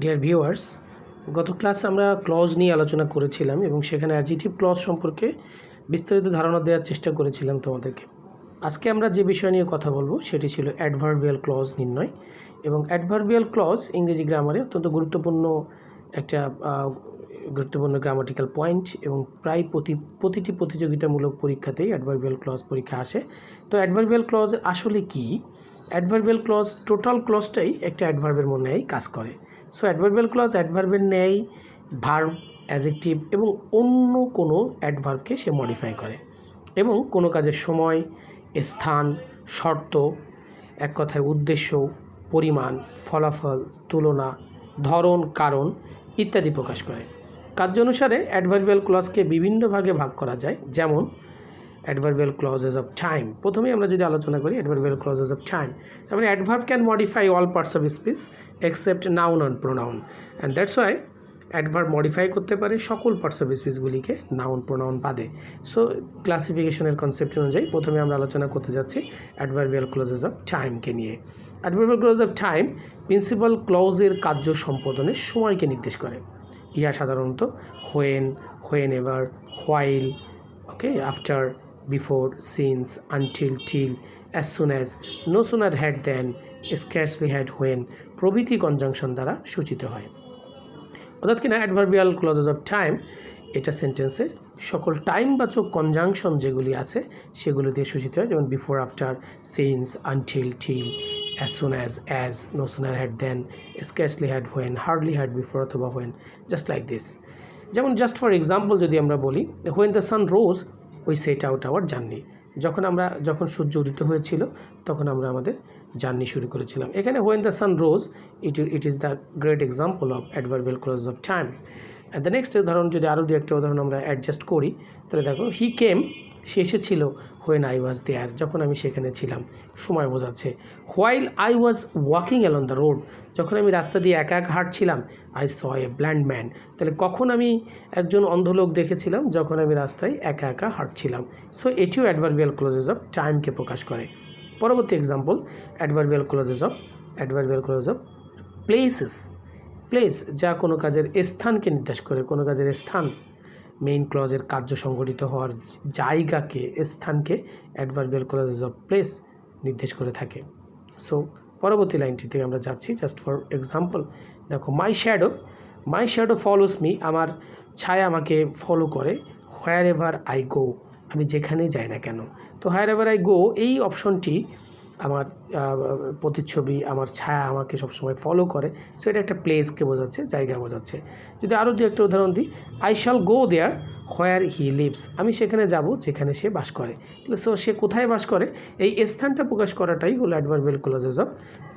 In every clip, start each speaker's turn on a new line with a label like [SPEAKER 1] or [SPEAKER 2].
[SPEAKER 1] Dear viewers, গত ক্লাসে আমরা ক্লজ নিয়ে আলোচনা করেছিলাম এবং সেখানে অ্যাডজেক্টিভ ক্লজ সম্পর্কে বিস্তারিত ধারণা দেওয়ার চেষ্টা করেছিলাম তোমাদেরকে। আজকে আমরা যে বিষয় নিয়ে কথা বলবো সেটি ছিল অ্যাডভার্বিয়াল ক্লজ নির্ণয়। এবং অ্যাডভার্বিয়াল ক্লজ ইংরেজি গ্রামারে অত্যন্ত গুরুত্বপূর্ণ একটা গ্রামাটিক্যাল পয়েন্ট এবং প্রায় প্রতিটি প্রতিযোগিতামূলক পরীক্ষাতেই অ্যাডভার্বিয়াল ক্লজ পরীক্ষা আসে। তো অ্যাডভার্বিয়াল ক্লজ আসলে কি? অ্যাডভার্বিয়াল ক্লজ টোটাল ক্লজটাই একটা অ্যাডভার্বের ন্যায় কাজ করে। সো অ্যাডভার্বিয়াল ক্লজ অ্যাডভার্বের ন্যায় ভার্ব, অ্যাডজেক্টিভ এবং অন্য কোনো অ্যাডভার্বকে সে মডিফাই করে এবং কোনো কাজের সময়, স্থান, শর্ত, এক কথায় উদ্দেশ্য, পরিমাণ, ফলাফল, তুলনা, ধরন, কারণ ইত্যাদি প্রকাশ করে। কার্য অনুসারে অ্যাডভার্বিয়াল ক্লজকে বিভিন্ন ভাগে ভাগ করা যায়, যেমন অ্যাডভার্বিয়াল ক্লজেস অফ টাইম। প্রথমেই আমরা যদি আলোচনা করি অ্যাডভার্বিয়াল ক্লজেস অফ টাইম, তারপরে adverb can modify all parts of speech except noun and pronoun, and that's why adverb modify করতে পারে সকল পার্টস অফ স্পিচগুলিকে, নাউন প্রোনাউন বাদে। সো ক্লাসিফিকেশনের কনসেপ্ট অনুযায়ী প্রথমে আমরা আলোচনা করতে যাচ্ছি অ্যাডভার্বিয়াল ক্লজেস অফ টাইমকে নিয়ে। Adverbial clause of time principal ক্লজের কার্য সম্পাদনের সময়কে নির্দেশ করে। ইহা সাধারণত when, whenever, while, after, before, since, until, till, as soon as, no sooner had then, scarcely had, when প্রভৃতি কনজাংশন দ্বারা সূচিত হয়। অর্থাৎ কিনা অ্যাডভার্বিয়াল ক্লজেস অফ টাইম এটা সেন্টেন্সে সকল টাইমবাচক কনজাংশন যেগুলি আছে সেগুলো দিয়ে সূচিত হয়, যেমন before, after, since, until, till, as soon as, no sooner had then, scarcely had, when, hardly had before অথবা হোয়েন, জাস্ট লাইক দিস। যেমন জাস্ট ফর এক্সাম্পল যদি আমরা বলি, when the sun rose we set out our journey. যখন সূর্য উদিত হয়েছিল তখন আমরা আমাদের জার্নি শুরু করেছিলাম। এখানে when the sun rose it is the great example of adverbial clause of time. And the next উদাহরণ, যদি আরও দু একটা উদাহরণ আমরা অ্যাডজাস্ট করি, তাহলে দেখো হি কেম, সে এসেছিল, হোয়েন আই ওয়াজ দেয়ার, যখন আমি সেখানে ছিলাম, সময় বোঝাচ্ছে। While I was walking along the road, যখন আমি রাস্তা দিয়ে একা একা হাঁটছিলাম, I saw a blind man, তাহলে কখন আমি একজন অন্ধলোক দেখেছিলাম? যখন আমি রাস্তায় একা একা হাঁটছিলাম। সো এটিও অ্যাডভার্বিয়াল ক্লজেস অফ টাইমকে প্রকাশ করে। পরবর্তী example, adverbial clauses of places. Place যা কোনো কাজের স্থানকে নির্দেশ করে, কোনো কাজের স্থান, মেইন ক্লজের কার্য সংঘটিত হওয়ার জায়গাকে, স্থানকে অ্যাডভার্বিয়াল ক্লজেস অফ প্লেস নির্দেশ করে থাকে। সো পরবর্তী লাইনটি থেকে আমরা যাচ্ছি, জাস্ট ফর এক্সাম্পল। দেখো মাই শ্যাডো ফলোস মি, আমার ছায়া আমাকে ফলো করে। হোয়ার এভার আই গো, আমি যেখানেই যাই না কেন। তো হোয়ার এভার আই গো এই অপশনটি আমার প্রতিচ্ছবি, আমার ছায়া আমাকে সবসময় ফলো করে। সো এটা একটা প্লেসকে বোঝাচ্ছে, জায়গা বোঝাচ্ছে। যদি আরও দু একটা উদাহরণ দিই, I shall go there where he lives, আমি সেখানে যাব যেখানে সে বাস করে। সো সে কোথায় বাস করে এই স্থানটা প্রকাশ করাটাই হলো অ্যাডভার্বিয়াল ক্লজেস অফ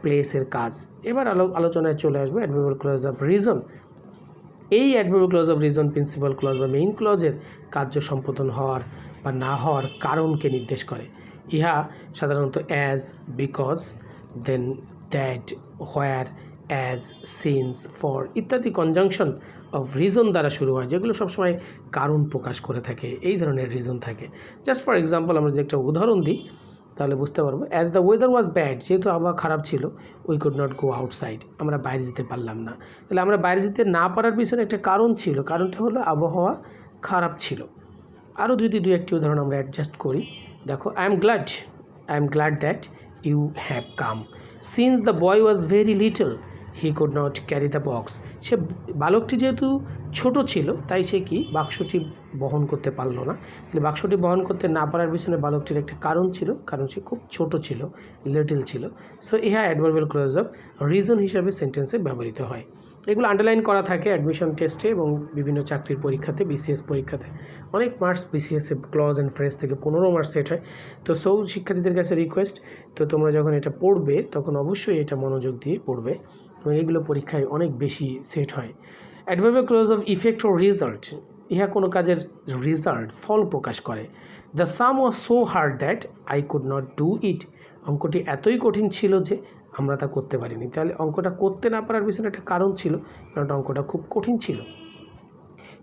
[SPEAKER 1] প্লেসের কাজ। এবার আলোচনায় চলে আসবে অ্যাডভার্বিয়াল ক্লজ অফ রিজন। এই adverbial clause of reason principal clause বা মেইন ক্লজের কার্য সম্পাদন হওয়ার বা না হওয়ার কারণকে নির্দেশ করে। ইহা সাধারণত as, because, then, that, where, as, since, for ইত্যাদি কনজাংশন অফ রিজন দ্বারা শুরু হয়, যেগুলো সবসময় কারণ প্রকাশ করে থাকে। এই ধরনের রিজন থাকে। জাস্ট ফর এক্সাম্পল আমরা যদি একটা উদাহরণ দিই তাহলে বুঝতে পারবো। As the weather was bad, যেহেতু আবহাওয়া খারাপ ছিল, we could not go outside, আমরা বাইরে যেতে পারলাম না। তাহলে আমরা বাইরে যেতে না পারার পিছনে একটা কারণ ছিল, কারণটা হলো আবহাওয়া খারাপ ছিল। আরও যদি দু একটি উদাহরণ আমরা অ্যাডজাস্ট করি, দেখো I am glad that you have come. Since the boy was very little he could not carry the box, সে বালকটি যেহেতু ছোট ছিল তাই সে কি বাক্সটি বহন করতে পারলো না। তাহলে বাক্সটি বহন করতে না পারার পিছনে বালকটির একটা কারণ ছিল, কারণ সে খুব ছোট ছিল, লিটল ছিল। সো ইহা অ্যাডভার্বিয়াল ক্লজ অফ রিজন হিসাবে সেন্টেন্সে ব্যবহৃত হয়। এগুলো আন্ডারলাইন করা থাকে অ্যাডমিশন টেস্টে এবং বিভিন্ন চাকরির পরীক্ষাতে, বিসিএস পরীক্ষাতে অনেক মার্কস বিসিএসে ক্লজ অ্যান্ড ফ্রেজ থেকে 15 মার্কস সেট হয়। তো শিক্ষার্থীদের কাছে রিকোয়েস্ট, তো তোমরা যখন এটা পড়বে তখন অবশ্যই এটা মনোযোগ দিয়ে পড়বে এবং এগুলো পরীক্ষায় অনেক বেশি সেট হয়। অ্যাডভার্বিয়াল ক্লজ অফ ইফেক্ট ও রেজাল্ট, ইহা কোনো কাজের রেজাল্ট, ফল প্রকাশ করে। The sum was so hard that I could not do it, অঙ্কটি এতই কঠিন ছিল যে আমরা তা করতে পারিনি। তাহলে অঙ্কটা করতে না পারার পিছনে একটা কারণ ছিল, কারণ অঙ্কটা খুব কঠিন ছিল।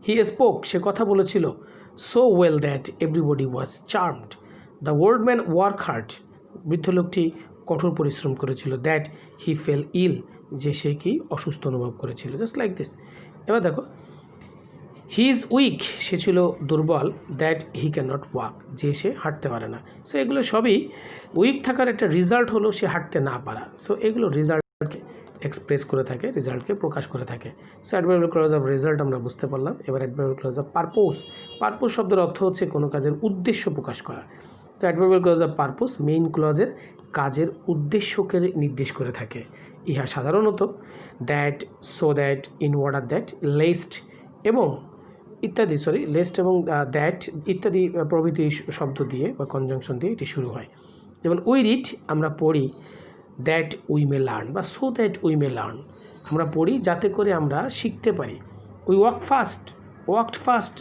[SPEAKER 1] হি স্পোক, সে কথা বলেছিল, so well that everybody was charmed. The old man work hard, বৃদ্ধ লোকটি কঠোর পরিশ্রম করেছিল, দ্যাট হি ফেল ইল, যে সে কি অসুস্থ অনুভব করেছিল, জাস্ট লাইক দিস। এবার দেখো হি ইজ উইক, সে ছিল দুর্বল, that he can not walk, যে সে হাঁটতে পারে না। সো এগুলো সবই উইক থাকার একটা রেজাল্ট হলো সে হাঁটতে না পারা। সো এগুলো রেজাল্টকে এক্সপ্রেস করে থাকে, রেজাল্টকে প্রকাশ করে থাকে। So adverbial clause of result আমরা বুঝতে পারলাম। এবার adverbial clause of purpose. Purpose শব্দের অর্থ হচ্ছে কোনো কাজের উদ্দেশ্য প্রকাশ করা। তো adverbial clause of purpose main ক্লজের কাজের উদ্দেশ্যকে নির্দেশ করে থাকে। ইহা সাধারণত that, so that, in order that, lest এবং ইত্যাদি লেস্ট এবং দ্যাট ইত্যাদি প্রভৃতি শব্দ দিয়ে বা কনজাংশন দিয়ে এটি শুরু হয়। যেমন উই রিড, আমরা পড়ি, দ্যাট উই মে লার্ন বা so that we may learn, আমরা পড়ি যাতে করে আমরা শিখতে পারি। We walked fast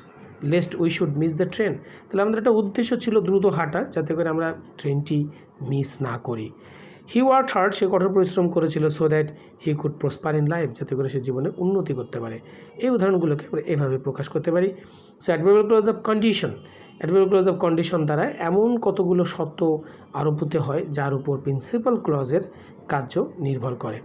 [SPEAKER 1] least we should miss the train, তাহলে আমাদের একটা উদ্দেশ্য ছিল দ্রুত হাঁটার, যাতে করে আমরা ট্রেনটি মিস না করি। হি ওয়ার্কড হার্ড, সে কঠোর পরিশ্রম করেছিল, so that he could prosper in life, যাতে করে সে জীবনে উন্নতি করতে পারে। এই উদাহরণগুলোকে আমরা এভাবে প্রকাশ করতে পারি। So adverbial clause of condition, adverbial clause of condition দ্বারা এমন কতগুলো শর্ত আরোপ হতে হয় যার উপর প্রিন্সিপাল ক্লজের কার্য নির্ভর করে।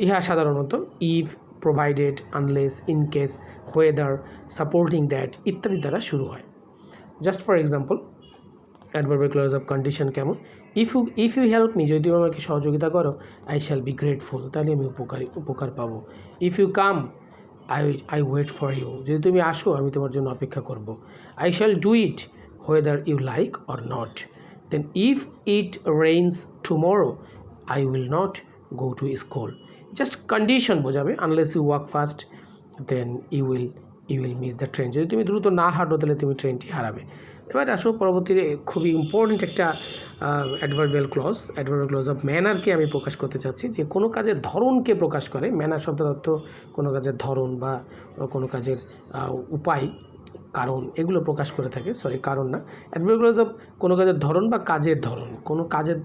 [SPEAKER 1] ইহা সাধারণত if, provided, unless, in case, whether, supporting that ইত্যাদি দ্বারা শুরু হয়। Just for example adverbial clause of condition কেমন, ইফ ইউ হেল্প মি, যদি তুমি আমাকে সহযোগিতা করো, আই শ্যাল বি গ্রেটফুল, তাহলে আমি উপকার পাবো। If you come, I wait for you, যদি তুমি আসো আমি তোমার জন্য অপেক্ষা করব। I shall do it whether you like or not. Then if it rains tomorrow, I will not go to school. Just condition বোঝাবে, unless you walk fast then you will miss the train, যদি তুমি দ্রুত না হাঁটো তাহলে তুমি ট্রেনটি হারাবে। এবার আসো পরবর্তীতে খুবই ইম্পর্টেন্ট একটা অ্যাডভার্বিয়াল ক্লজ অফ ম্যানারকে আমি প্রকাশ করতে চাচ্ছি, যে কোনো কাজের ধরনকে প্রকাশ করে। ম্যানার শব্দের অর্থ কোনো কাজের ধরন বা কোনো কাজের উপায়, কারণ, এগুলো প্রকাশ করে থাকে। কারণ না, অ্যাডভার্বিয়াল ক্লজ অফ কোনো কাজের ধরন বা কাজের ধরন, কোনো কাজের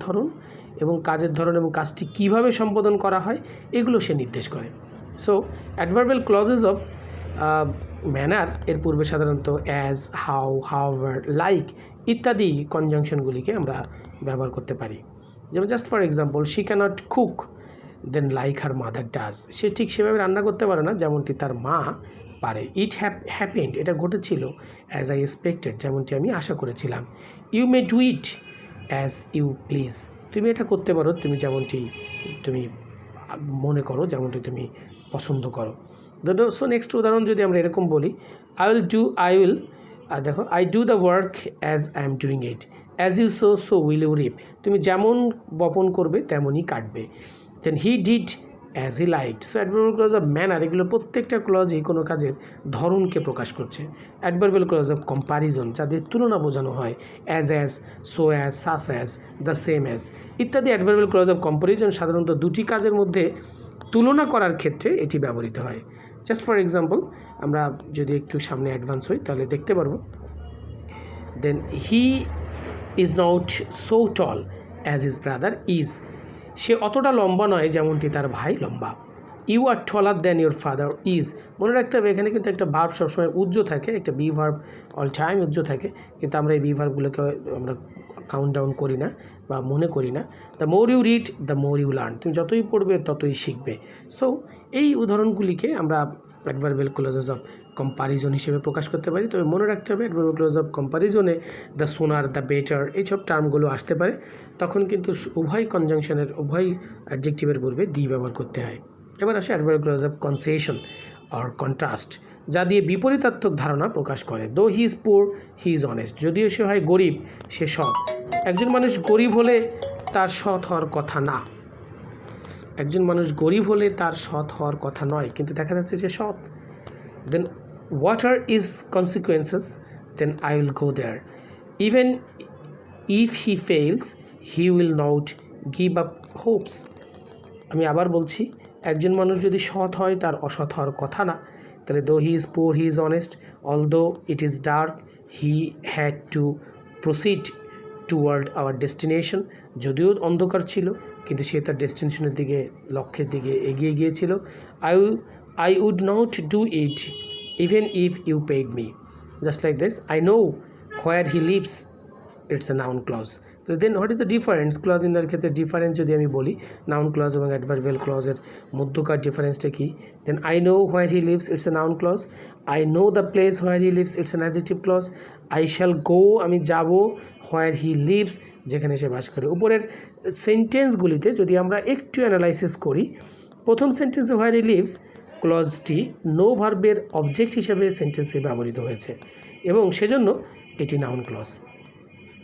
[SPEAKER 1] ধরন এবং কাজটি কীভাবে সম্পাদন করা হয় এগুলো সে নির্দেশ করে। So adverbial clauses of manner এর পূর্বে সাধারণত অ্যাজ, হাউ, হাউভার, লাইক ইত্যাদি কনজাংশনগুলিকে আমরা ব্যবহার করতে পারি। যেমন just for example, she cannot cook then like her mother does, সে ঠিক সেভাবে রান্না করতে পারে না যেমনটি তার মা পারে। ইট হ্যাপেন্ড, এটা ঘটেছিল, অ্যাজ আই এক্সপেক্টেড, যেমনটি আমি আশা করেছিলাম। You may do it as you please, তুমি এটা করতে পারো তুমি যেমনটি তুমি মনে করো, যেমনটি তুমি পছন্দ করো। সো নেক্সট উদাহরণ যদি আমরা এরকম বলি, দেখো, I do the work as I am doing it, as you sow will you reap, তুমি যেমন বপন করবে তেমনই কাটবে। Then he did as he liked. So adverbial clause of manner, এগুলো প্রত্যেকটা ক্লজই কোনো কাজের ধরনকে প্রকাশ করছে। অ্যাডভার্বিয়াল ক্লজ অফ কম্প্যারিজন, যাদের তুলনা বোঝানো হয়, as, so as, such as, the same as ইত্যাদি। অ্যাডভার্বিয়াল ক্লজ অফ কম্প্যারিজন সাধারণত দুটি কাজের মধ্যে তুলনা করার ক্ষেত্রে এটি ব্যবহৃত হয়। জাস্ট ফর এক্সাম্পল, আমরা যদি একটু সামনে অ্যাডভান্স হই তাহলে দেখতে পারবো, then he is not so tall as his brother is, সে অতটা লম্বা নয় যেমনটি তার ভাই লম্বা। You are taller than your father is, মনে রাখতে হবে এখানে কিন্তু একটা ভার্ব সবসময় উজ্জ্ব থাকে, একটা বি ভার্ব অল টাইম উজ্জ্ব থাকে, কিন্তু আমরা এই বি ভার্বগুলোকে আমরা কাউন্ট ডাউন করি না বা মনে করি না। The more you read the more you learn, তুমি যতই পড়বে ততই শিখবে। সো এই উদাহরণগুলিকে আমরা অ্যাডভার্বিয়াল ক্লজেস অফ কম্প্যারিজন হিসেবে প্রকাশ করতে পারি। তবে মনে রাখতে হবে অ্যাডভার্বিয়াল ক্লজ অফ কম্প্যারিজনে দ্য সোনার, দ্য বেটার এইসব টার্মগুলো আসতে পারে, তখন কিন্তু উভয় কনজাংশনের, উভয় অ্যাডজেক্টিভের পূর্বে দি ব্যবহার করতে হয়। এবার আসে adverbial clause of concession or contrast, যা দিয়ে বিপরীতাত্মক ধারণা প্রকাশ করে। দো হি ইজ পুর হি ইজ অনেস্ট, যদিও সে হয় গরিব সে সৎ। একজন মানুষ গরিব হলে তার সৎ হওয়ার কথা না, একজন মানুষ গরিব হলে তার সৎ হওয়ার কথা নয়, কিন্তু দেখা যাচ্ছে যে সৎ। Then what are is consequences, then I will go there, even if he fails he will not give up hopes. আমি আবার বলছি, একজন মানুষ যদি সৎ হয় তার অসৎ হওয়ার কথা না। তাহলে দো হি ইজ পুর he is honest, although it is dark he had to proceed toward hour destination, যদিও অন্ধকার ছিল কিন্তু সে তার ডেস্টিনেশনের দিকে, লক্ষ্যের দিকে এগিয়ে গিয়েছিল। I would not do it even if you paid me, just like this. I know where he lives, it's a noun clause, তো then what is the difference clause in এর ক্ষেত্রে ডিফারেন্স যদি আমি বলি নাউন ক্লজ এবং adverbial ক্লজের মধ্যকার ডিফারেন্সটা কি then I know where he lives it's a noun clause I know the place where he lives it's an adjective clause I shall গো আমি যাব হোয়ার হি লিভস যেখানে সে বাস করে উপরের সেন্টেন্সগুলিতে যদি আমরা একটু অ্যানালাইসিস করি প্রথম সেন্টেন্সে হোয়ার হি লিভস ক্লজটি নো ভার্বের অবজেক্ট হিসেবে সেন্টেন্সে ব্যবহৃত হয়েছে এবং সেজন্য এটি নাউন ক্লজ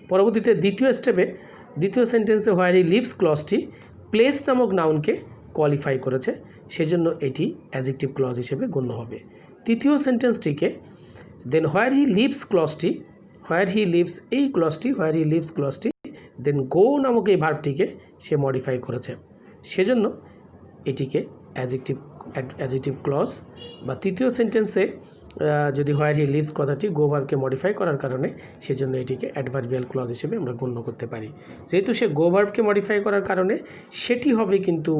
[SPEAKER 1] পরবর্তীতে দ্বিতীয় সেন্টেন্সে হোয়ার হি লিভস ক্লজটি প্লেস নামক নাউনকে কোয়ালিফাই করেছে সেজন্য এটি অ্যাডজেক্টিভ ক্লজ হিসেবে গণ্য হবে তৃতীয় সেন্টেন্সটিকে দেন হোয়ার he leaves ক্লজটি where he leaves এই ক্লজটি হোয়ার হি লিভস ক্লজটি দেন গো নামক এই ভার্বটিকে সে মডিফাই করেছে সেজন্য এটিকে অ্যাডজেক্টিভ ক্লজ বা তৃতীয় সেন্টেন্সে যদি হোয়ার হি লিভস কথাটি গো ভার্বকে মডিফাই করার কারণে সেজন্য এটিকে অ্যাডভার্বিয়াল ক্লজ হিসেবে আমরা গণ্য করতে পারি যেহেতু সে গো ভার্বকে মডিফাই করার কারণে সেটি হবে কিন্তু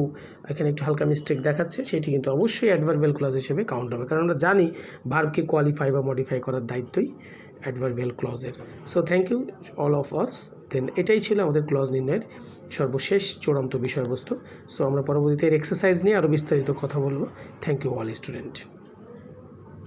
[SPEAKER 1] এখানে একটু হালকা মিস্টেক দেখাচ্ছে সেটি কিন্তু অবশ্যই অ্যাডভার্বিয়াল ক্লজ হিসেবে কাউন্ট হবে কারণ আমরা জানি ভার্বকে কোয়ালিফাই বা মডিফাই করার দায়িত্বই অ্যাডভার্বিয়াল ক্লজের so thank you all of us then এটাই ছিল আমাদের ক্লজ নির্ণয়ের সর্বশেষ চূড়ান্ত বিষয়বস্তু সো আমরা পরবর্তীতে এর এক্সারসাইজ নিয়ে আরও বিস্তারিত কথা বলবো থ্যাংক ইউ অল স্টুডেন্ট